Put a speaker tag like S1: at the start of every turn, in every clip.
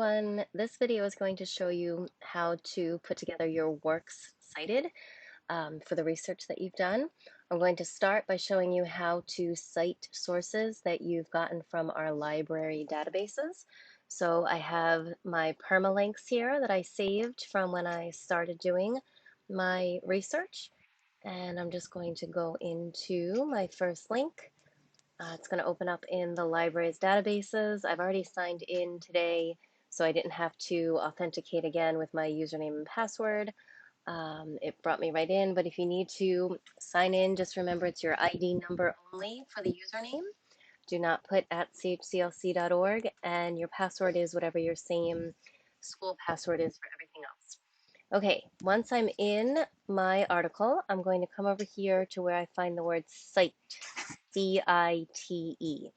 S1: everyone. This video is going to show you how to put together your works cited for the research that you've done. I'm going to start by showing you how to cite sources that you've gotten from our library databases. So I have my permalinks here that I saved from when I started doing my research. And I'm just going to go into my first link. It's going to open up in the library's databases. I've already signed in today, so I didn't have to authenticate again with my username and password. It brought me right in, but if you need to sign in, just remember it's your ID number only for the username. Do not put at chclc.org, and your password is whatever your same school password is for everything else. Okay, once I'm in my article, I'm going to come over here to where I find the word cite, C-I-T-E.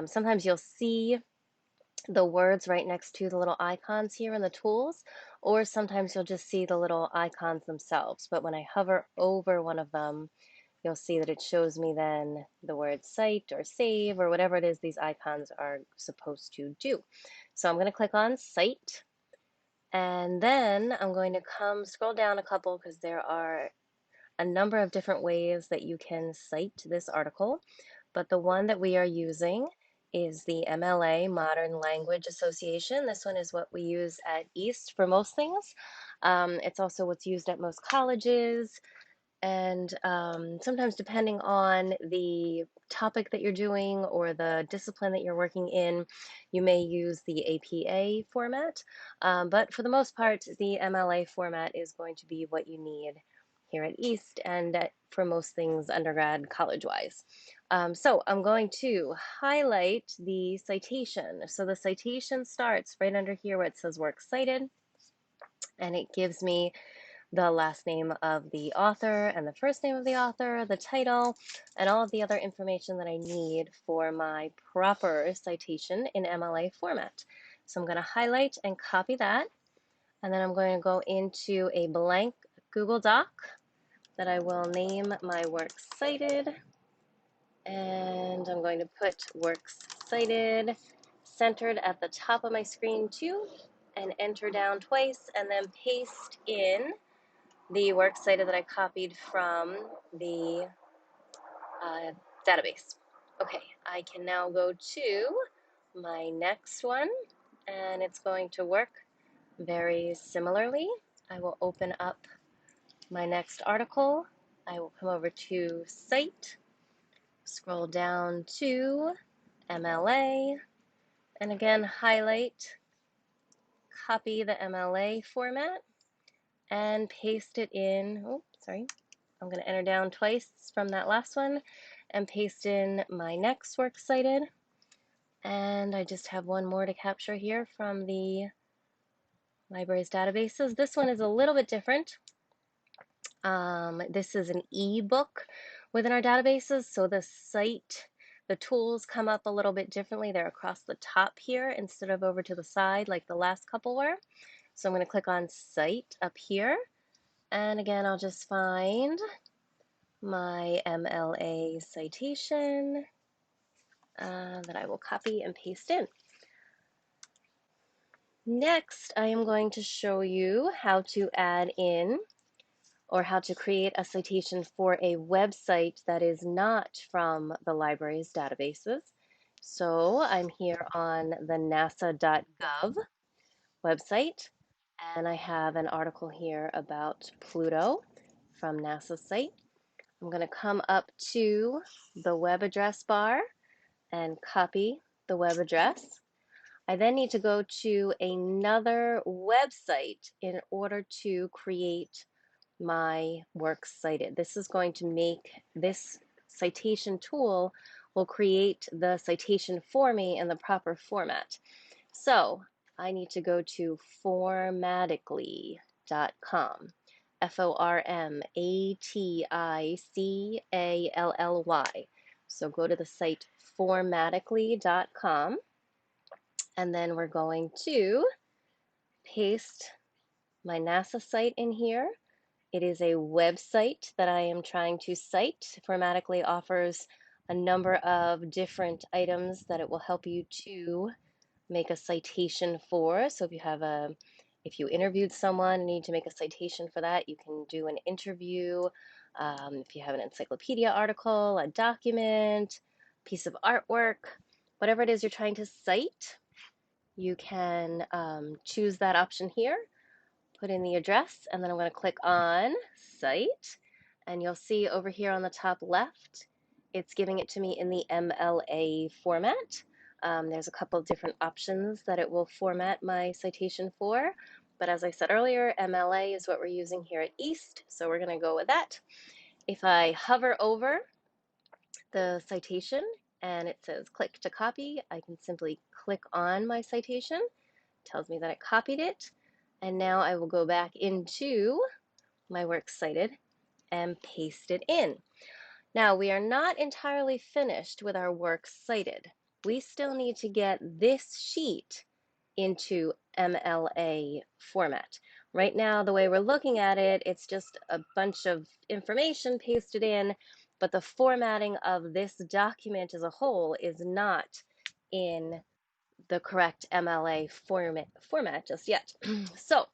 S1: Sometimes you'll see the words right next to the little icons here in the tools, or sometimes you'll just see the little icons themselves. But when I hover over one of them, you'll see that it shows me then the word cite or save or whatever it is these icons are supposed to do. So I'm going to click on cite. And then I'm going to scroll down a couple because there are a number of different ways that you can cite this article. But the one that we are using is the MLA, Modern Language Association. This one is what we use at East for most things. It's also what's used at most colleges. And sometimes, depending on the topic that you're doing or the discipline that you're working in, you may use the APA format. But for the most part, the MLA format is going to be what you need here at East and for most things undergrad, college-wise. So I'm going to highlight the citation. So the citation starts right under here where it says Works Cited, and it gives me the last name of the author and the first name of the author, the title, and all of the other information that I need for my proper citation in MLA format. So I'm going to highlight and copy that, and then I'm going to go into a blank Google Doc that I will name my works cited, and I'm going to put works cited centered at the top of my screen too, and enter down twice, and then paste in the works cited that I copied from the database. Okay, I can now go to my next one, and it's going to work very similarly. I will open up my next article. I will come over to Cite, scroll down to MLA, and again highlight, copy the MLA format, and paste it in. Oh, sorry. I'm going to enter down twice from that last one and paste in my next works cited. And I just have one more to capture here from the library's databases. This one is a little bit different. This is an ebook within our databases, so the tools come up a little bit differently. They're across the top here instead of over to the side like the last couple were. So I'm going to click on Cite up here, and again I'll just find my MLA citation that I will copy and paste in. Next, I am going to show you how to add in or how to create a citation for a website that is not from the library's databases. So I'm here on the nasa.gov website, and I have an article here about Pluto from NASA's site. I'm going to come up to the web address bar and copy the web address. I then need to go to another website in order to create my works cited. This is going to make this citation tool will create the citation for me in the proper format. So I need to go to formatically.com. Formatically. So go to the site formatically.com, and then we're going to paste my NASA site in here. It is a website that I am trying to cite. Formatically offers a number of different items that it will help you to make a citation for. So if you interviewed someone and need to make a citation for that, you can do an interview. If you have an encyclopedia article, a document, piece of artwork, whatever it is you're trying to cite, you can choose that option here, put in the address, and then I'm going to click on Cite. And you'll see over here on the top left, it's giving it to me in the MLA format. There's a couple of different options that it will format my citation for. But as I said earlier, MLA is what we're using here at East, so we're going to go with that. If I hover over the citation and it says click to copy, I can simply click on my citation. It tells me that I copied it. And now I will go back into my works cited and paste it in. Now we are not entirely finished with our works cited. We still need to get this sheet into MLA format. Right now, the way we're looking at it, it's just a bunch of information pasted in, but the formatting of this document as a whole is not in the correct MLA format just yet. So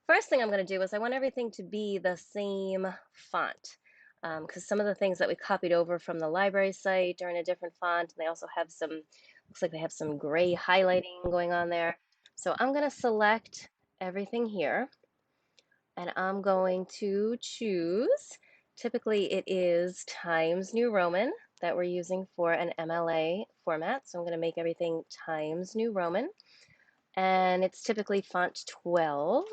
S1: first thing I'm going to do is I want everything to be the same font, because some of the things that we copied over from the library site are in a different font, and they also have some, looks like they have some gray highlighting going on there. So I'm going to select everything here, and I'm going to choose, typically it is Times New Roman that we're using for an MLA format. So I'm going to make everything Times New Roman. And it's typically font 12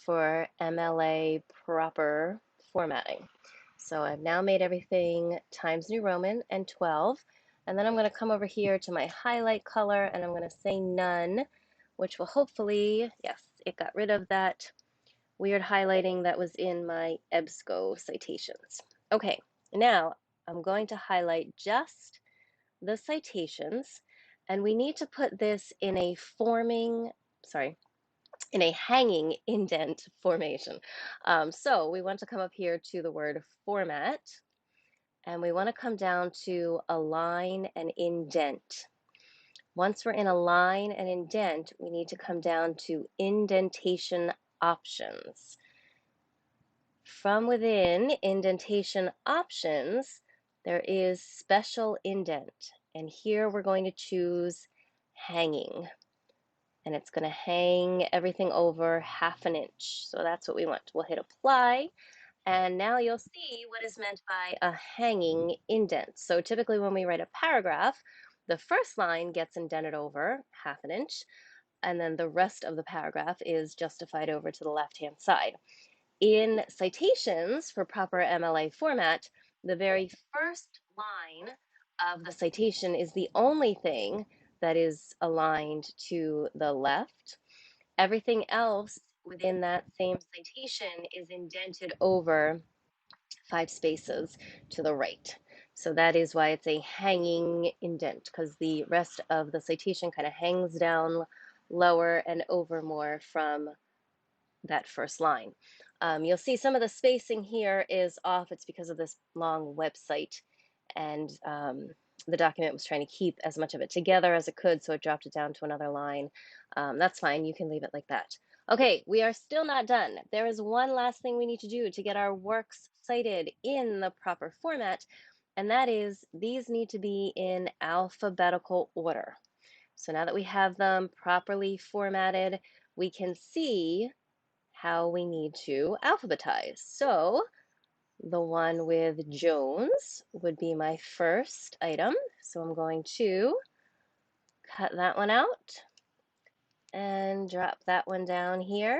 S1: for MLA proper formatting. So I've now made everything Times New Roman and 12. And then I'm going to come over here to my highlight color and I'm going to say none, which will hopefully, yes, it got rid of that weird highlighting that was in my EBSCO citations. Okay, now I'm going to highlight just the citations, and we need to put this in a in a hanging indent formation. So we want to come up here to the word format, and we want to come down to align and indent. Once we're in align and indent, we need to come down to indentation options. From within indentation options, there is special indent. And here we're going to choose hanging. And it's going to hang everything over 1/2 inch. So that's what we want. We'll hit apply. And now you'll see what is meant by a hanging indent. So typically when we write a paragraph, the first line gets indented over 1/2 inch. And then the rest of the paragraph is justified over to the left-hand side. In citations for proper MLA format, the very first line of the citation is the only thing that is aligned to the left. Everything else within that same citation is indented over 5 spaces to the right. So that is why it's a hanging indent, because the rest of the citation kind of hangs down lower and over more from that first line. You'll see some of the spacing here is off. It's because of this long website, and the document was trying to keep as much of it together as it could, so it dropped it down to another line. That's fine. You can leave it like that. Okay, we are still not done. There is one last thing we need to do to get our works cited in the proper format, and that is these need to be in alphabetical order. So now that we have them properly formatted, we can see how we need to alphabetize. So the one with Jones would be my first item. So I'm going to cut that one out and drop that one down here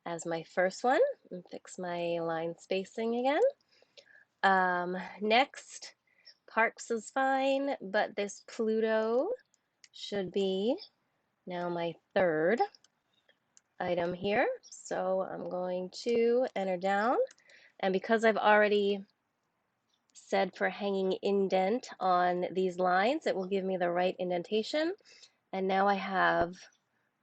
S1: as my first one and fix my line spacing again. Next, Parks is fine, but this Pluto should be now my third item here. So I'm going to enter down. And because I've already said for hanging indent on these lines, it will give me the right indentation. And now I have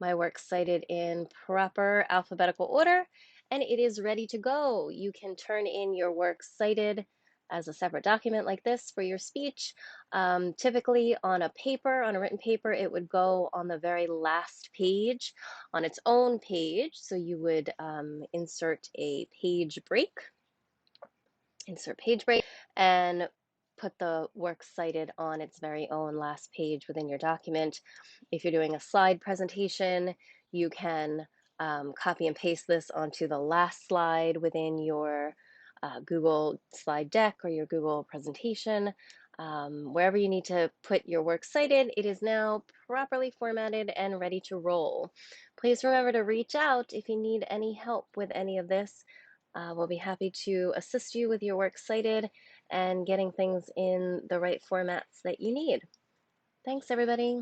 S1: my work cited in proper alphabetical order, and it is ready to go. You can turn in your works cited as a separate document like this for your speech. Typically on a paper, on a written paper, it would go on the very last page on its own page. So you would insert a page break, and put the works cited on its very own last page within your document. If you're doing a slide presentation, you can copy and paste this onto the last slide within your Google slide deck or your Google presentation. Wherever you need to put your works cited, it is now properly formatted and ready to roll. Please remember to reach out if you need any help with any of this. We'll be happy to assist you with your works cited and getting things in the right formats that you need. Thanks, everybody.